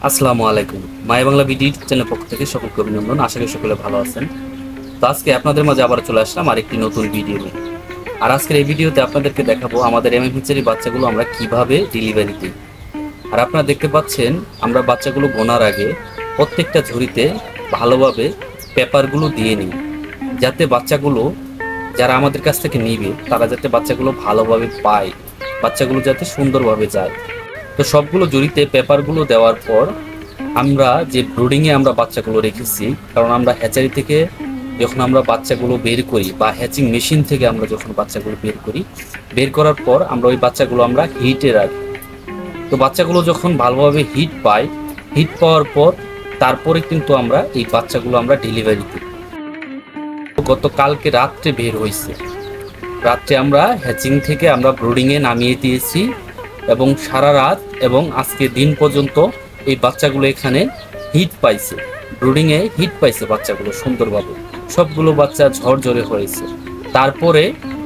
আসসালামু আলাইকুম। মাই Bangla BD channel পক্ষ থেকে সকলকে অভিনন্দন। আশা করি সকলে ভালো আছেন। তো আজকে আপনাদের মাঝে আবার চলে আসলাম আরেকটি নতুন ভিডিও নিয়ে। আর আজকের এই ভিডিওতে আপনাদেরকে দেখাবো আমাদের এমএফএইচের বাচ্চাগুলো আমরা কিভাবে ডেলিভারি দিই। আর আপনারা দেখতে পাচ্ছেন আমরা বাচ্চাগুলো গোনার আগে প্রত্যেকটা ঝুড়িতে ভালোভাবে পেপারগুলো দিয়ে নিই, যাতে বাচ্চাগুলো যারা আমাদের কাছ থেকে নিবে তারা যাতে বাচ্চাগুলো ভালোভাবে পায়, বাচ্চাগুলো যাতে সুন্দরভাবে যায়। তো সবগুলো জড়িতে পেপারগুলো দেওয়ার পর আমরা যে ব্রুডিংয়ে আমরা বাচ্চাগুলো রেখেছি, কারণ আমরা হ্যাচারি থেকে যখন আমরা বাচ্চাগুলো বের করি বা হ্যাচিং মেশিন থেকে আমরা যখন বাচ্চাগুলো বের করি, বের করার পর আমরা ওই বাচ্চাগুলো আমরা হিটে রাখি। তো বাচ্চাগুলো যখন ভালোভাবে হিট পায়, হিট পাওয়ার পর তারপরে কিন্তু আমরা এই বাচ্চাগুলো আমরা ডেলিভারি দিই। গতকালকে রাত্রে বের হয়েছে, রাত্রে আমরা হ্যাচিং থেকে আমরা ব্রুডিংয়ে নামিয়ে দিয়েছি এবং সারা রাত এবং আজকে দিন পর্যন্ত এই বাচ্চাগুলো এখানে হিট পাইছে, ব্রুডিংয়ে হিট পাইছে বাচ্চাগুলো সুন্দরভাবে। সবগুলো বাচ্চা ঝরঝরে হয়েছে। তারপরে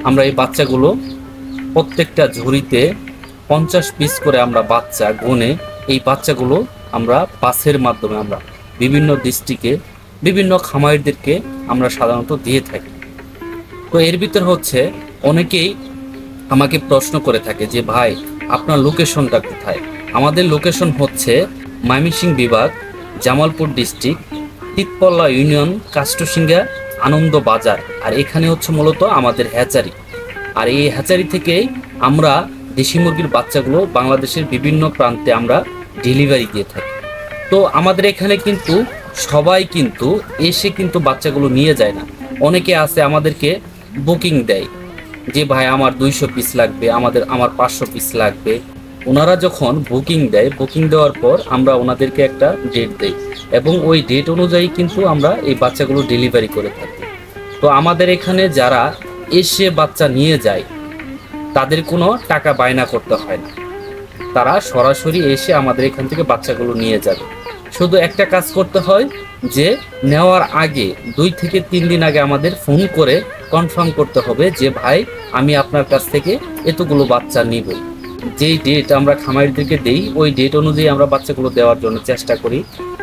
আমরা এই বাচ্চাগুলো প্রত্যেকটা ঝুড়িতে 50 পিস করে আমরা বাচ্চা গুনে এই বাচ্চাগুলো আমরা বাসের মাধ্যমে আমরা বিভিন্ন ডিস্ট্রিক্টে বিভিন্ন খামারিদেরকে আমরা সাধারণত দিয়ে থাকি। তো এর ভিতর হচ্ছে অনেকেই আমাকে প্রশ্ন করে থাকে যে ভাই আপনার লোকেশনটা কোথায়। আমাদের লোকেশন হচ্ছে ময়মনসিংহ বিভাগ, জামালপুর ডিস্ট্রিক্ট, তিতপল্লা ইউনিয়ন, কাষ্টসিংহা আনন্দ বাজার। আর এখানে হচ্ছে মূলত আমাদের হ্যাচারি। আর এই হ্যাচারি থেকে আমরা দেশি মুরগির বাচ্চাগুলো বাংলাদেশের বিভিন্ন প্রান্তে আমরা ডেলিভারি দিয়ে থাকি। তো আমাদের এখানে কিন্তু সবাই কিন্তু এসে কিন্তু বাচ্চাগুলো নিয়ে যায় না। অনেকে আছে আমাদেরকে বুকিং দেয় যে ভাই আমার 200 পিস লাগবে, আমার 500 পিস লাগবে। ওনারা যখন বুকিং দেয়, বুকিং দেওয়ার পর আমরা ওনাদেরকে একটা ডেট দেই এবং ওই ডেট অনুযায়ী কিন্তু আমরা এই বাচ্চাগুলো ডেলিভারি করে থাকি। তো আমাদের এখানে যারা এসে বাচ্চা নিয়ে যায় তাদের কোনো টাকা বায়না করতে হয় না, তারা সরাসরি এসে আমাদের এখান থেকে বাচ্চাগুলো নিয়ে যাবে। শুধু একটা কাজ করতে হয় যে নেওয়ার আগে 2 থেকে 3 দিন আগে আমাদের ফোন করে কনফার্ম করতে হবে যে ভাই আমি আপনার কাছ থেকে এতগুলো বাচ্চা নিব। যেই ডেট আমরা খামারিদেরকে দেই ওই ডেট অনুযায়ী আমরা বাচ্চাগুলো দেওয়ার জন্য চেষ্টা করি।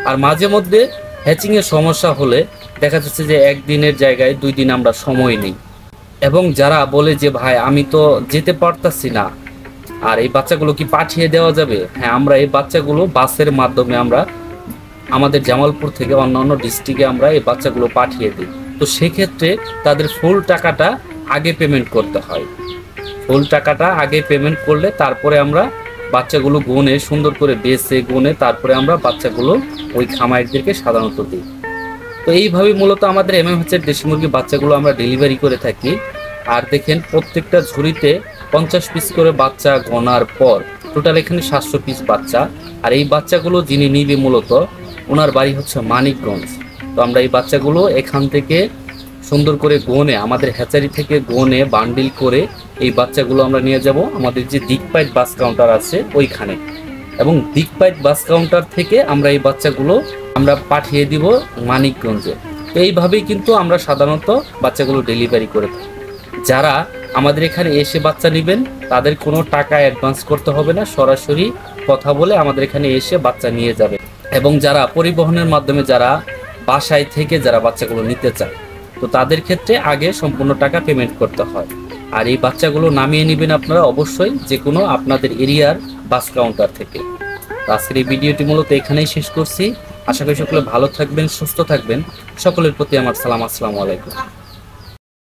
আর মাঝে মধ্যে হ্যাচিংয়ের সমস্যা হলে দেখা যাচ্ছে যে 1 দিনের জায়গায় 2 দিন আমরা সময় নেই। এবং যারা বলে যে ভাই আমি তো যেতে পারতাছি না, আর এই বাচ্চাগুলো কি পাঠিয়ে দেওয়া যাবে? হ্যাঁ, আমরা এই বাচ্চাগুলো বাসের মাধ্যমে আমরা আমাদের জামালপুর থেকে অন্যান্য ডিস্ট্রিক্টে আমরা এই বাচ্চাগুলো পাঠিয়ে দিই। তো সেক্ষেত্রে তাদের ফুল টাকাটা আগে পেমেন্ট করতে হয়। ফুল টাকাটা আগে পেমেন্ট করলে তারপরে আমরা বাচ্চাগুলো গুনে সুন্দর করে বেছে গুনে তারপরে আমরা বাচ্চাগুলো ওই খামারিদেরকে সাধারণত দিই। তো এইভাবে মূলত আমাদের এমএফএইচের দেশি মুরগির বাচ্চাগুলো আমরা ডেলিভারি করে থাকি। আর দেখেন প্রত্যেকটা ঝুড়িতে 50 পিস করে বাচ্চা গোনার পর টোটাল এখানে 700 পিস বাচ্চা। আর এই বাচ্চাগুলো যিনি নিবে মূলত ওনার বাড়ি হচ্ছে মানিকগঞ্জ। তো আমরা এই বাচ্চাগুলো এখান থেকে সুন্দর করে গোনে আমাদের হ্যাচারি থেকে গোনে বান্ডিল করে এই বাচ্চাগুলো আমরা নিয়ে যাব আমাদের যে দিকপাইট বাস কাউন্টার আছে ওইখানে, এবং দিকপাইট বাস কাউন্টার থেকে আমরা এই বাচ্চাগুলো আমরা পাঠিয়ে দিব মানিকগঞ্জে। তো এইভাবেই কিন্তু আমরা সাধারণত বাচ্চাগুলো ডেলিভারি করে থাকি। যারা আমাদের এখানে এসে বাচ্চা নেবেন তাদের কোনো টাকা অ্যাডভান্স করতে হবে না, সরাসরি কথা বলে আমাদের এখানে এসে বাচ্চা নিয়ে যাবে। এবং যারা পরিবহনের মাধ্যমে যারা বাসায় থেকে যারা বাচ্চাগুলো নিতে চায় তো তাদের ক্ষেত্রে আগে সম্পূর্ণ টাকা পেমেন্ট করতে হয়। আর এই বাচ্চাগুলো নামিয়ে নেবেন আপনারা অবশ্যই যে কোনো আপনাদের এরিয়ার বাস কাউন্টার থেকে। আজকের এই ভিডিওটি মূলত এখানেই শেষ করছি। আশা করি সকলে ভালো থাকবেন, সুস্থ থাকবেন। সকলের প্রতি আমার সালাম। আসসালামু আলাইকুম।